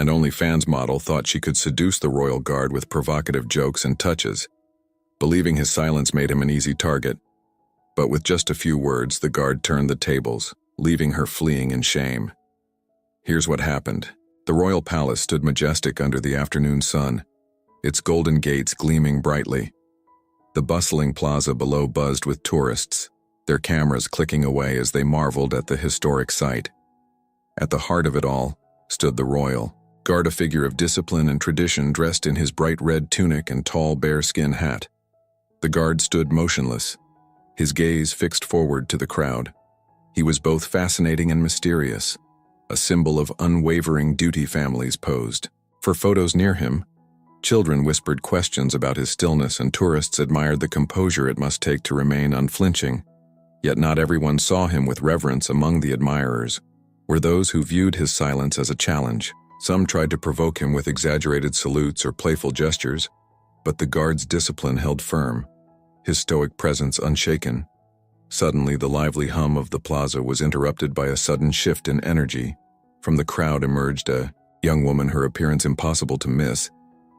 An OnlyFans model thought she could seduce the royal guard with provocative jokes and touches, believing his silence made him an easy target. But with just a few words, the guard turned the tables, leaving her fleeing in shame. Here's what happened. The royal palace stood majestic under the afternoon sun, its golden gates gleaming brightly. The bustling plaza below buzzed with tourists, their cameras clicking away as they marveled at the historic sight. At the heart of it all stood the royal guard, a figure of discipline and tradition dressed in his bright red tunic and tall bearskin hat. The guard stood motionless, his gaze fixed forward to the crowd. He was both fascinating and mysterious, a symbol of unwavering duty. Families posed for photos near him. Children whispered questions about his stillness, and tourists admired the composure it must take to remain unflinching. Yet not everyone saw him with reverence. Among the admirers were those who viewed his silence as a challenge. Some tried to provoke him with exaggerated salutes or playful gestures, but the guard's discipline held firm, his stoic presence unshaken. Suddenly, the lively hum of the plaza was interrupted by a sudden shift in energy. From the crowd emerged a young woman, her appearance impossible to miss.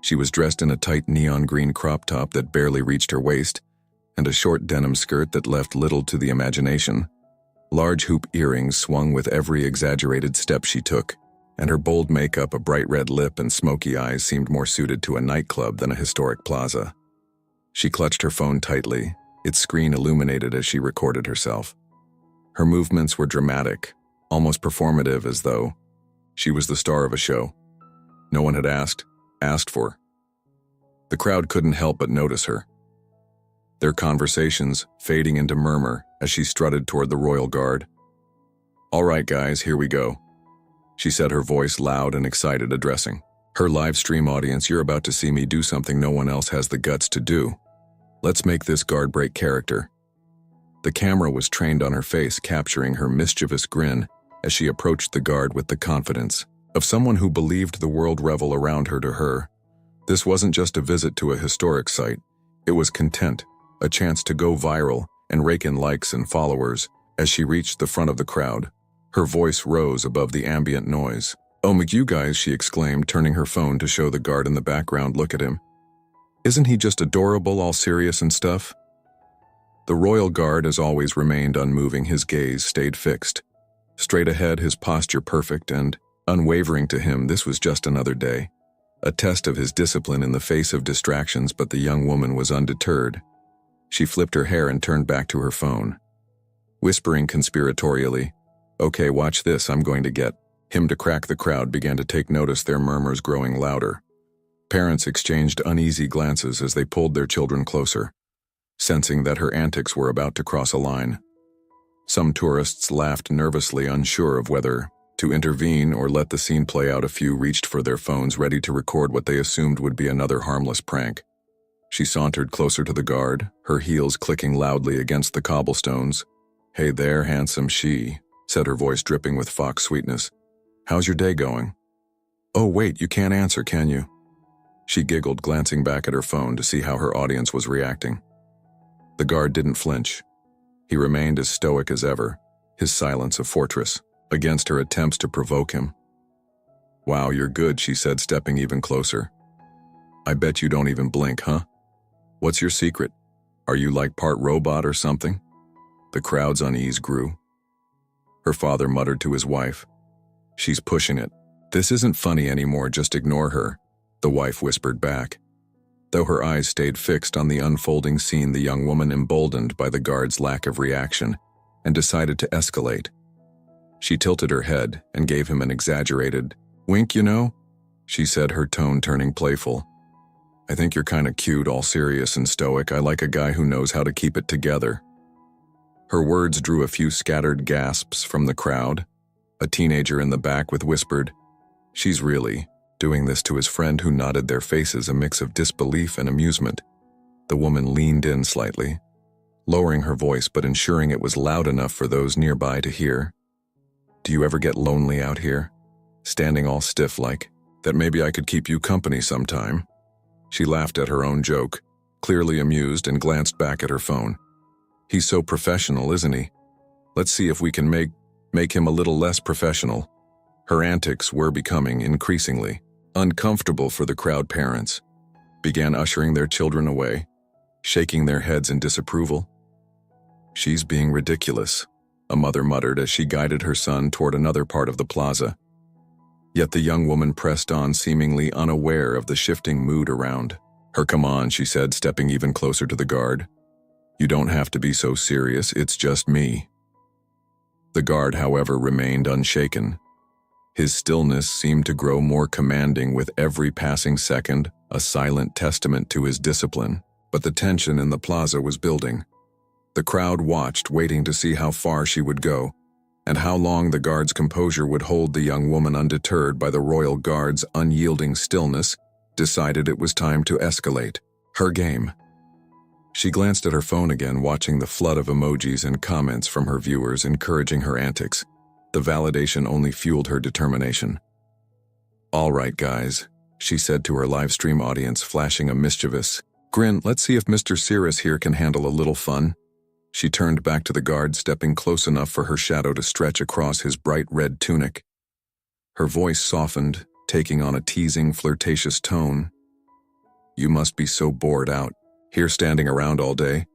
She was dressed in a tight neon green crop top that barely reached her waist, and a short denim skirt that left little to the imagination. Large hoop earrings swung with every exaggerated step she took, and her bold makeup, a bright red lip and smoky eyes, seemed more suited to a nightclub than a historic plaza. She clutched her phone tightly, its screen illuminated as she recorded herself. Her movements were dramatic, almost performative, as though she was the star of a show no one had asked for. The crowd couldn't help but notice her, their conversations fading into murmur as she strutted toward the royal guard. "All right, guys, here we go," she said, her voice loud and excited, addressing her live stream audience. "You're about to see me do something no one else has the guts to do. Let's make this guard break character." The camera was trained on her face, capturing her mischievous grin as she approached the guard with the confidence of someone who believed the world revel around her. To her, this wasn't just a visit to a historic site. It was content, a chance to go viral and rake in likes and followers. As she reached the front of the crowd, her voice rose above the ambient noise. "Oh, you guys," she exclaimed, turning her phone to show the guard in the background. "Look at him. Isn't he just adorable, all serious and stuff?" The royal guard, as always, remained unmoving. His gaze stayed fixed, straight ahead, his posture perfect and unwavering. To him, this was just another day, a test of his discipline in the face of distractions. But the young woman was undeterred. She flipped her hair and turned back to her phone, whispering conspiratorially, "Okay, watch this, I'm going to get him to crack." The crowd began to take notice, their murmurs growing louder. Parents exchanged uneasy glances as they pulled their children closer, sensing that her antics were about to cross a line. Some tourists laughed nervously, unsure of whether to intervene or let the scene play out. A few reached for their phones, ready to record what they assumed would be another harmless prank. She sauntered closer to the guard, her heels clicking loudly against the cobblestones. "Hey there, handsome," she said, her voice dripping with fox sweetness. "How's your day going?" "Oh wait, you can't answer, can you?" She giggled, glancing back at her phone to see how her audience was reacting. The guard didn't flinch. He remained as stoic as ever, his silence a fortress against her attempts to provoke him. "Wow, you're good," she said, stepping even closer. "I bet you don't even blink, huh? What's your secret? Are you like part robot or something?" The crowd's unease grew. Her father muttered to his wife, "She's pushing it. This isn't funny anymore, just ignore her," the wife whispered back. Though her eyes stayed fixed on the unfolding scene, the young woman, emboldened by the guard's lack of reaction, and decided to escalate. She tilted her head and gave him an exaggerated wink. "You know," she said, her tone turning playful, "I think you're kinda cute, all serious and stoic. I like a guy who knows how to keep it together." Her words drew a few scattered gasps from the crowd. A teenager in the back with whispered, "She's really doing this," to his friend, who nodded, their faces a mix of disbelief and amusement. The woman leaned in slightly, lowering her voice but ensuring it was loud enough for those nearby to hear. "Do you ever get lonely out here, standing all stiff like that? Maybe I could keep you company sometime." She laughed at her own joke, clearly amused, and glanced back at her phone. "He's so professional, isn't he? Let's see if we can make him a little less professional." Her antics were becoming increasingly uncomfortable for the crowd. Parents began ushering their children away, shaking their heads in disapproval. "She's being ridiculous," a mother muttered as she guided her son toward another part of the plaza. Yet the young woman pressed on, seemingly unaware of the shifting mood around her. "Come on," she said, stepping even closer to the guard. "You don't have to be so serious, it's just me." The guard, however, remained unshaken. His stillness seemed to grow more commanding with every passing second, a silent testament to his discipline. But the tension in the plaza was building. The crowd watched, waiting to see how far she would go, and how long the guard's composure would hold. The young woman, undeterred by the royal guard's unyielding stillness, decided it was time to escalate her game. She glanced at her phone again, watching the flood of emojis and comments from her viewers encouraging her antics. The validation only fueled her determination. "All right, guys," she said to her livestream audience, flashing a mischievous grin. "Let's see if Mr. Cirrus here can handle a little fun." She turned back to the guard, stepping close enough for her shadow to stretch across his bright red tunic. Her voice softened, taking on a teasing, flirtatious tone. "You must be so bored out, here standing around all day.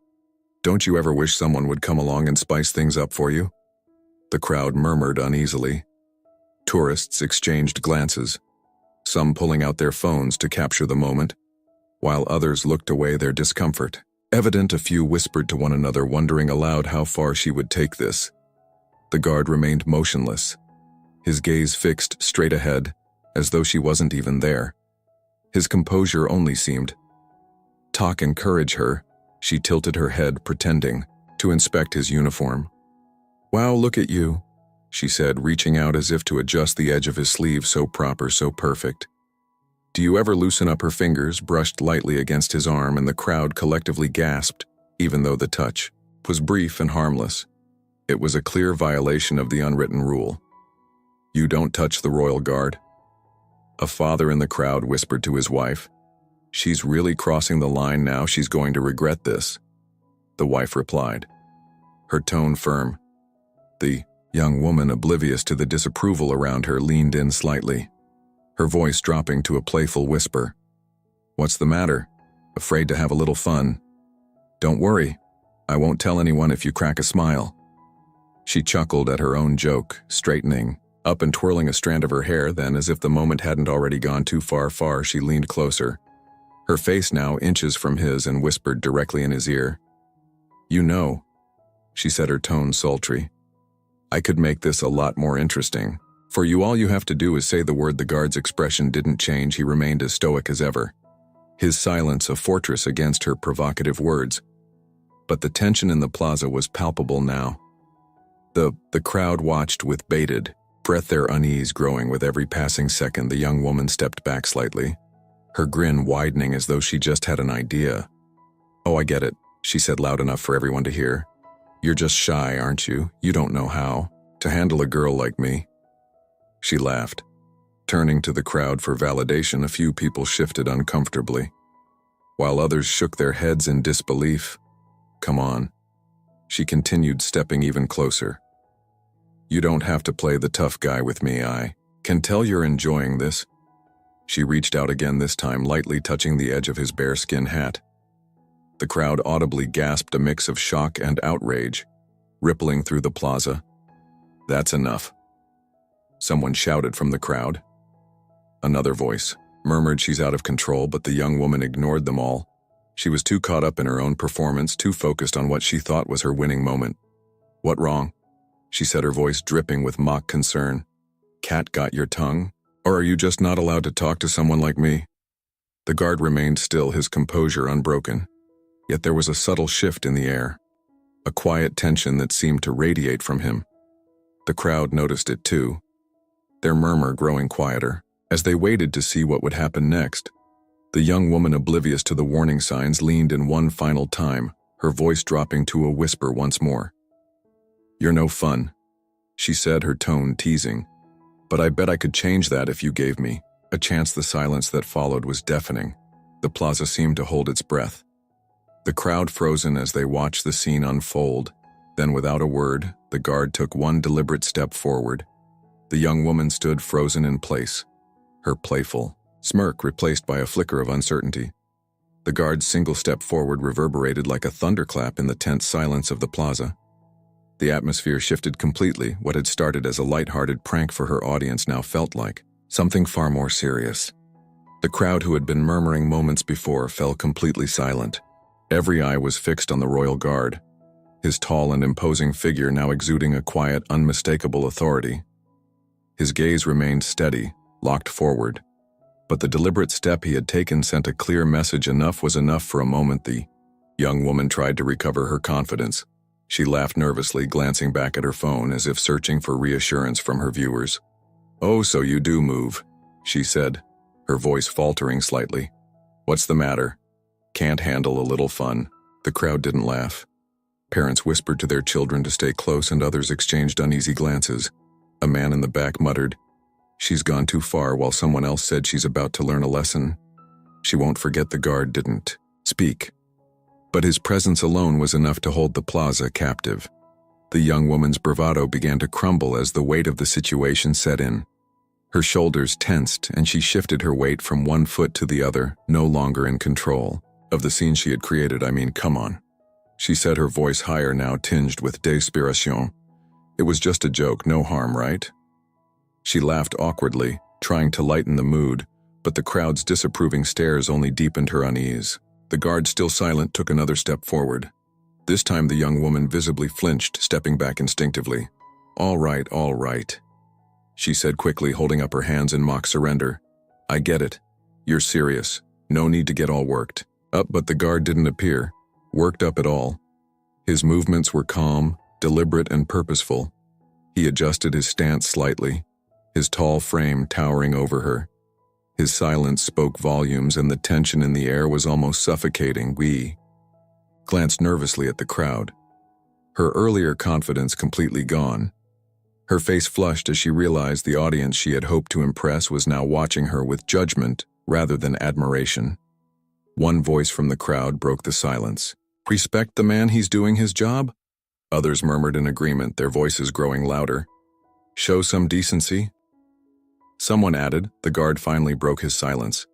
Don't you ever wish someone would come along and spice things up for you?" The crowd murmured uneasily. Tourists exchanged glances, some pulling out their phones to capture the moment, while others looked away, their discomfort evident. A few whispered to one another, wondering aloud how far she would take this. The guard remained motionless, his gaze fixed straight ahead, as though she wasn't even there. His composure only seemed to encourage her. She tilted her head, pretending to inspect his uniform. "Wow, look at you," she said, reaching out as if to adjust the edge of his sleeve. "So proper, so perfect." "Do you ever loosen up?" Her fingers brushed lightly against his arm, and the crowd collectively gasped, even though the touch was brief and harmless. It was a clear violation of the unwritten rule. "You don't touch the royal guard." A father in the crowd whispered to his wife. "She's really crossing the line now. She's going to regret this." The wife replied, her tone firm. The young woman, oblivious to the disapproval around her, leaned in slightly, her voice dropping to a playful whisper. "What's the matter? Afraid to have a little fun? Don't worry, I won't tell anyone if you crack a smile." She chuckled at her own joke, straightening up and twirling a strand of her hair. Then, as if the moment hadn't already gone too far, she leaned closer, her face now inches from his, and whispered directly in his ear. "You know," she said, her tone sultry, "I could make this a lot more interesting. For you, all you have to do is say the word." The guard's expression didn't change. He remained as stoic as ever, his silence a fortress against her provocative words. But the tension in the plaza was palpable now. The crowd watched with bated breath, their unease growing with every passing second. The young woman stepped back slightly, her grin widening as though she just had an idea. "Oh, I get it," she said loud enough for everyone to hear. "You're just shy, aren't you? You don't know how to handle a girl like me." She laughed, turning to the crowd for validation. A few people shifted uncomfortably, while others shook their heads in disbelief. "Come on," she continued, stepping even closer. "You don't have to play the tough guy with me. I can tell you're enjoying this." She reached out again, this time lightly touching the edge of his bearskin hat. The crowd audibly gasped, a mix of shock and outrage rippling through the plaza. "That's enough," someone shouted from the crowd. Another voice murmured, "She's out of control," but the young woman ignored them all. She was too caught up in her own performance, too focused on what she thought was her winning moment. "What wrong?" she said, her voice dripping with mock concern. "Cat got your tongue? Or are you just not allowed to talk to someone like me?" The guard remained still, his composure unbroken. Yet there was a subtle shift in the air, a quiet tension that seemed to radiate from him. The crowd noticed it too, their murmur growing quieter as they waited to see what would happen next. The young woman, oblivious to the warning signs, leaned in one final time, her voice dropping to a whisper once more. "You're no fun," she said, her tone teasing. "But I bet I could change that if you gave me a chance." The silence that followed was deafening. The plaza seemed to hold its breath, the crowd frozen as they watched the scene unfold. Then, without a word, the guard took one deliberate step forward, The young woman stood frozen in place, her playful smirk replaced by a flicker of uncertainty. The guard's single step forward reverberated like a thunderclap in the tense silence of the plaza. The atmosphere shifted completely. What had started as a light-hearted prank for her audience now felt like something far more serious. The crowd who had been murmuring moments before fell completely silent. Every eye was fixed on the royal guard, his tall and imposing figure now exuding a quiet, unmistakable authority. His gaze remained steady, locked forward, but the deliberate step he had taken sent a clear message. Enough was enough for a moment. The young woman tried to recover her confidence. She laughed nervously, glancing back at her phone as if searching for reassurance from her viewers. "Oh, so you do move," she said, her voice faltering slightly. "What's the matter? Can't handle a little fun?" The crowd didn't laugh. Parents whispered to their children to stay close and others exchanged uneasy glances. A man in the back muttered, "She's gone too far," while someone else said she's about to learn a lesson. She won't forget. The guard didn't speak, but his presence alone was enough to hold the plaza captive. The young woman's bravado began to crumble as the weight of the situation set in. Her shoulders tensed and she shifted her weight from one foot to the other, no longer in control of the scene she had created. Come on," she said, her voice higher, now tinged with desperation. "It was just a joke, no harm, right?" She laughed awkwardly, trying to lighten the mood, but the crowd's disapproving stares only deepened her unease. The guard, still silent, took another step forward. This time the young woman visibly flinched, stepping back instinctively. All right," she said quickly, holding up her hands in mock surrender. "I get it. You're serious. No need to get all worked up." But the guard didn't appear worked up at all. His movements were calm, deliberate, and purposeful. He adjusted his stance slightly, his tall frame towering over her. His silence spoke volumes, and the tension in the air was almost suffocating. We glanced nervously at the crowd, her earlier confidence completely gone. Her face flushed as she realized the audience she had hoped to impress was now watching her with judgment rather than admiration. One voice from the crowd broke the silence. "Respect the man, he's doing his job?" Others murmured in agreement, their voices growing louder. "Show some decency?" Someone added. The guard finally broke his silence.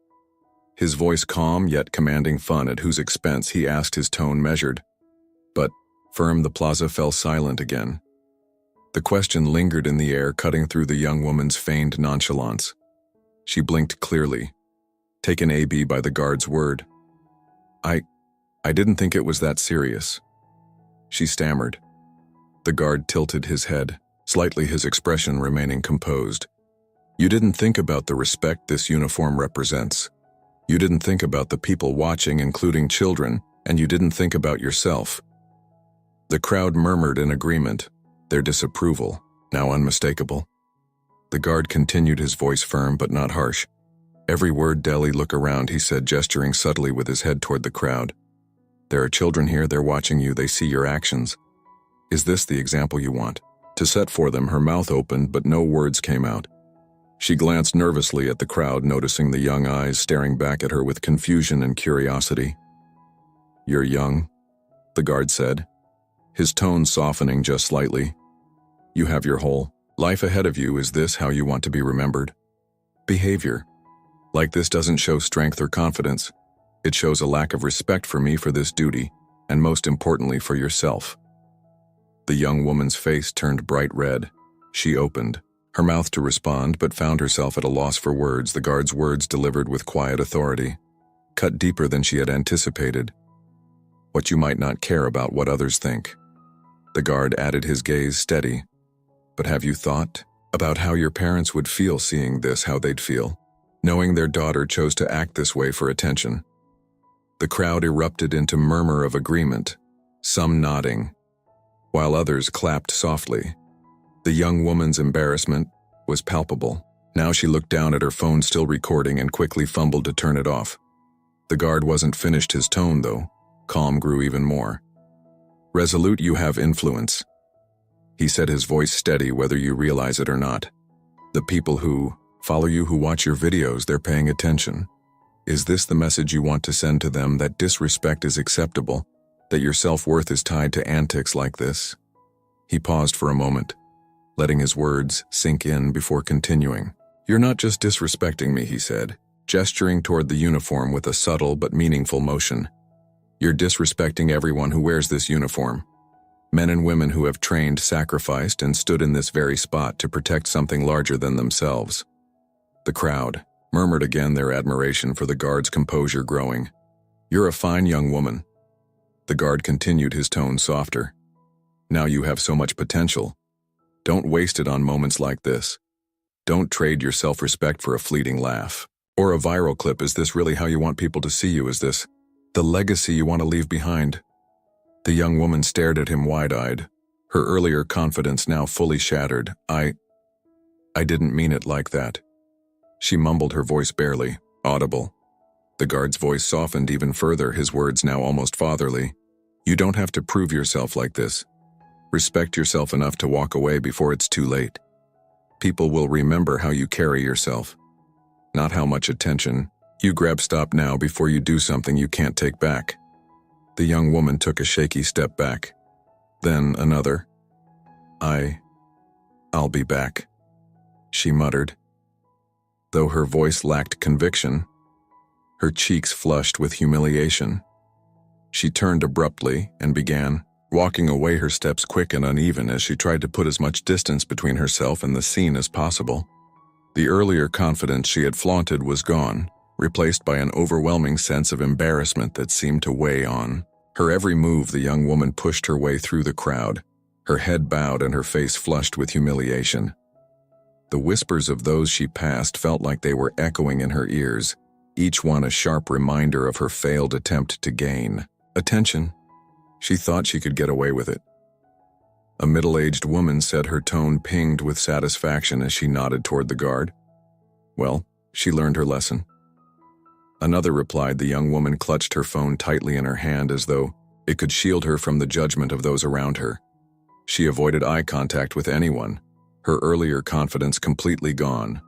His voice calm yet commanding fun, at whose expense, he asked, his tone measured. But firm. The plaza fell silent again. The question lingered in the air, cutting through the young woman's feigned nonchalance. She blinked clearly, taken aback by the guard's word. I didn't think it was that serious," she stammered. The guard tilted his head, slightly, his expression remaining composed. "You didn't think about the respect this uniform represents. You didn't think about the people watching, including children, and you didn't think about yourself." The crowd murmured in agreement, their disapproval now unmistakable. The guard continued, his voice firm but not harsh. "Every word, Deli. Look around," he said, gesturing subtly with his head toward the crowd. "There are children here, they're watching you, they see your actions. Is this the example you want to set for them?" Her mouth opened, but no words came out. She glanced nervously at the crowd, noticing the young eyes staring back at her with confusion and curiosity. "You're young," the guard said, his tone softening just slightly. "You have your whole life ahead of you. Is this how you want to be remembered? Behavior like this doesn't show strength or confidence. It shows a lack of respect for me, for this duty, and most importantly for yourself." The young woman's face turned bright red. She opened her mouth to respond, but found herself at a loss for words. The guard's words, delivered with quiet authority, cut deeper than she had anticipated. "What you might not care about what others think." The guard added, his gaze steady. "But have you thought about how your parents would feel seeing this, how they'd feel, knowing their daughter chose to act this way for attention?" The crowd erupted into murmur of agreement, some nodding, while others clapped softly. The young woman's embarrassment was palpable. Now she looked down at her phone, still recording, and quickly fumbled to turn it off. The guard wasn't finished. His tone, though, calm, grew even more. "Resolute, you have influence," he said, his voice steady, whether you realize it or not. "The people who follow you, who watch your videos, they're paying attention. Is this the message you want to send to them, that disrespect is acceptable, that your self-worth is tied to antics like this?" He paused for a moment, letting his words sink in before continuing. "You're not just disrespecting me," he said, gesturing toward the uniform with a subtle but meaningful motion. "You're disrespecting everyone who wears this uniform. Men and women who have trained, sacrificed, and stood in this very spot to protect something larger than themselves." The crowd murmured again, their admiration for the guard's composure growing. "You're a fine young woman." The guard continued, his tone softer. "Now you have so much potential. Don't waste it on moments like this. Don't trade your self-respect for a fleeting laugh or a viral clip. Is this really how you want people to see you? Is this the legacy you want to leave behind?" The young woman stared at him wide-eyed, her earlier confidence now fully shattered. I didn't mean it like that," she mumbled, her voice barely audible. The guard's voice softened even further, his words now almost fatherly. "You don't have to prove yourself like this. Respect yourself enough to walk away before it's too late. People will remember how you carry yourself, not how much attention you grab. Stop now before you do something you can't take back." The young woman took a shaky step back, then another. I'll be back," she muttered. Though her voice lacked conviction, her cheeks flushed with humiliation. She turned abruptly and began walking away, her steps quick and uneven as she tried to put as much distance between herself and the scene as possible. The earlier confidence she had flaunted was gone, replaced by an overwhelming sense of embarrassment that seemed to weigh on her every move. The young woman pushed her way through the crowd, her head bowed and her face flushed with humiliation. The whispers of those she passed felt like they were echoing in her ears, each one a sharp reminder of her failed attempt to gain attention. She thought she could get away with it. A middle-aged woman said, her tone pinged with satisfaction as she nodded toward the guard. "Well, she learned her lesson." Another replied. The young woman clutched her phone tightly in her hand as though it could shield her from the judgment of those around her. She avoided eye contact with anyone, her earlier confidence completely gone.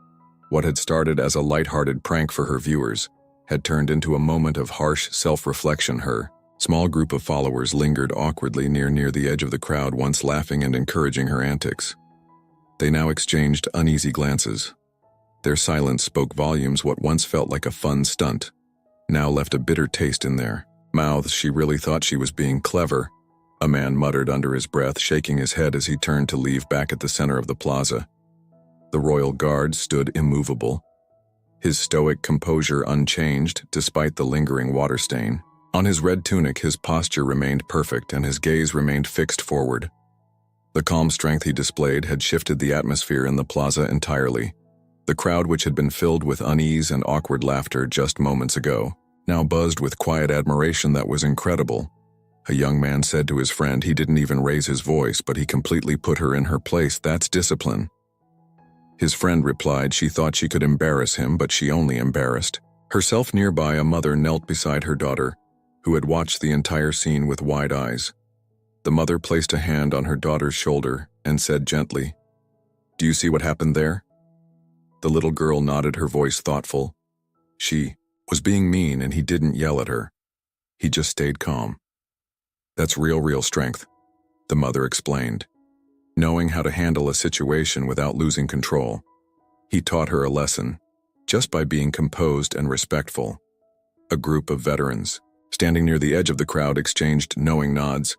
What had started as a light-hearted prank for her viewers had turned into a moment of harsh self-reflection. Her small group of followers lingered awkwardly near the edge of the crowd, once laughing and encouraging her antics. They now exchanged uneasy glances. Their silence spoke volumes. What once felt like a fun stunt now left a bitter taste in their mouths. "She really thought she was being clever," a man muttered under his breath, shaking his head as he turned to leave. Back at the center of the plaza, the royal guard stood immovable, his stoic composure unchanged despite the lingering water stain. On his red tunic, his posture remained perfect and his gaze remained fixed forward. The calm strength he displayed had shifted the atmosphere in the plaza entirely. The crowd, which had been filled with unease and awkward laughter just moments ago, now buzzed with quiet admiration that was incredible. A young man said to his friend, he didn't even raise his voice, but he completely put her in her place. "That's discipline." His friend replied she thought she could embarrass him, but she only embarrassed herself. Nearby, a mother knelt beside her daughter, who had watched the entire scene with wide eyes. The mother placed a hand on her daughter's shoulder and said gently, "Do you see what happened there?" The little girl nodded, her voice thoughtful. She was being mean and he didn't yell at her. He just stayed calm. "That's real strength," the mother explained. "Knowing how to handle a situation without losing control." He taught her a lesson, just by being composed and respectful. A group of veterans, standing near the edge of the crowd, exchanged knowing nods.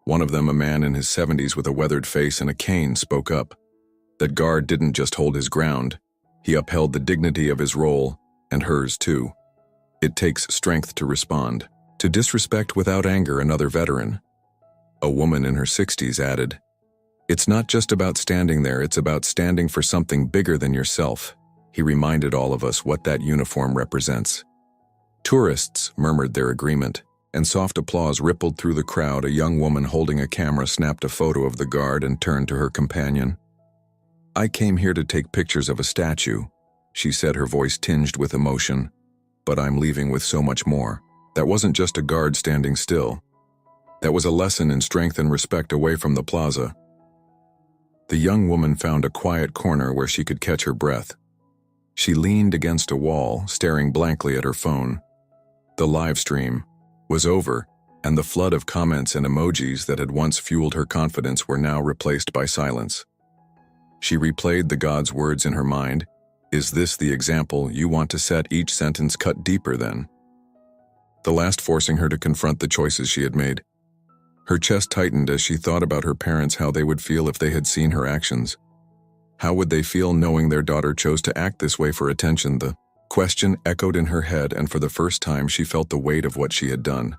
One of them, a man in his 70s with a weathered face and a cane, spoke up. That guard didn't just hold his ground. He upheld the dignity of his role, and hers too. "It takes strength to respond, to disrespect without anger," another veteran, a woman in her 60s, added. "It's not just about standing there, it's about standing for something bigger than yourself." He reminded all of us what that uniform represents. Tourists murmured their agreement, and soft applause rippled through the crowd. A young woman holding a camera snapped a photo of the guard and turned to her companion. "I came here to take pictures of a statue," she said, her voice tinged with emotion. "But I'm leaving with so much more. That wasn't just a guard standing still. That was a lesson in strength and respect away from the plaza." The young woman found a quiet corner where she could catch her breath. She leaned against a wall, staring blankly at her phone. The live stream was over, and the flood of comments and emojis that had once fueled her confidence were now replaced by silence. She replayed the god's words in her mind. Is this the example you want to set? Each sentence cut deeper then, the last forcing her to confront the choices she had made. Her chest tightened as she thought about her parents, how they would feel if they had seen her actions. How would they feel knowing their daughter chose to act this way for attention? The question echoed in her head, and for the first time she felt the weight of what she had done.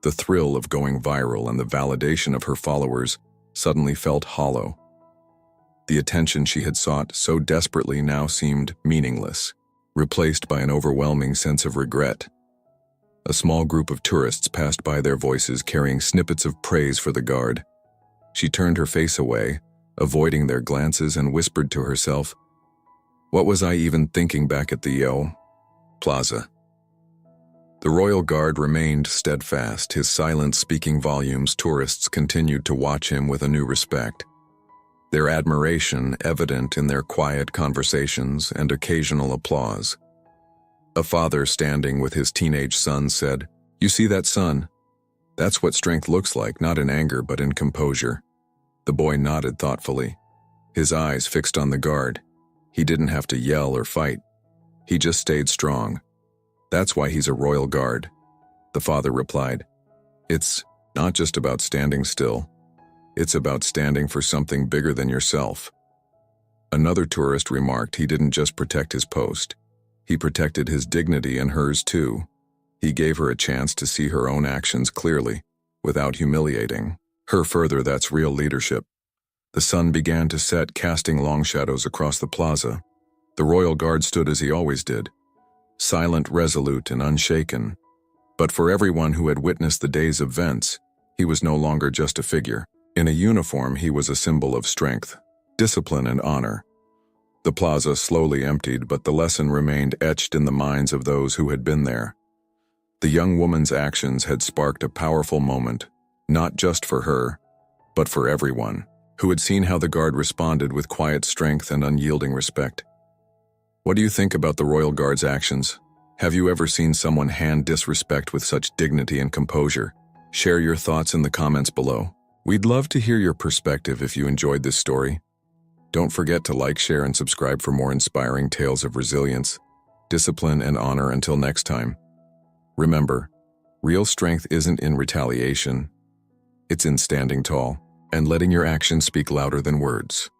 The thrill of going viral and the validation of her followers suddenly felt hollow. The attention she had sought so desperately now seemed meaningless, replaced by an overwhelming sense of regret. A small group of tourists passed by, their voices carrying snippets of praise for the guard. She turned her face away, avoiding their glances, and whispered to herself, "What was I even thinking back at the plaza?" The royal guard remained steadfast, his silence speaking volumes. Tourists continued to watch him with a new respect, their admiration evident in their quiet conversations and occasional applause. A father standing with his teenage son said, "You see that, son? That's what strength looks like, not in anger but in composure." The boy nodded thoughtfully, his eyes fixed on the guard. He didn't have to yell or fight. He just stayed strong. "That's why he's a royal guard," the father replied. "It's not just about standing still. It's about standing for something bigger than yourself." Another tourist remarked he didn't just protect his post. He protected his dignity and hers too. He gave her a chance to see her own actions clearly, without humiliating her further. That's real leadership. The sun began to set, casting long shadows across the plaza. The royal guard stood as he always did, silent, resolute, and unshaken. But for everyone who had witnessed the day's events, he was no longer just a figure. In a uniform, he was a symbol of strength, discipline, and honor. The plaza slowly emptied, but the lesson remained etched in the minds of those who had been there. The young woman's actions had sparked a powerful moment, not just for her, but for everyone who had seen how the guard responded with quiet strength and unyielding respect. What do you think about the royal guard's actions? Have you ever seen someone hand disrespect with such dignity and composure? Share your thoughts in the comments below. We'd love to hear your perspective if you enjoyed this story. Don't forget to like, share, and subscribe for more inspiring tales of resilience, discipline, and honor. Until next time, remember, real strength isn't in retaliation. It's in standing tall and letting your actions speak louder than words.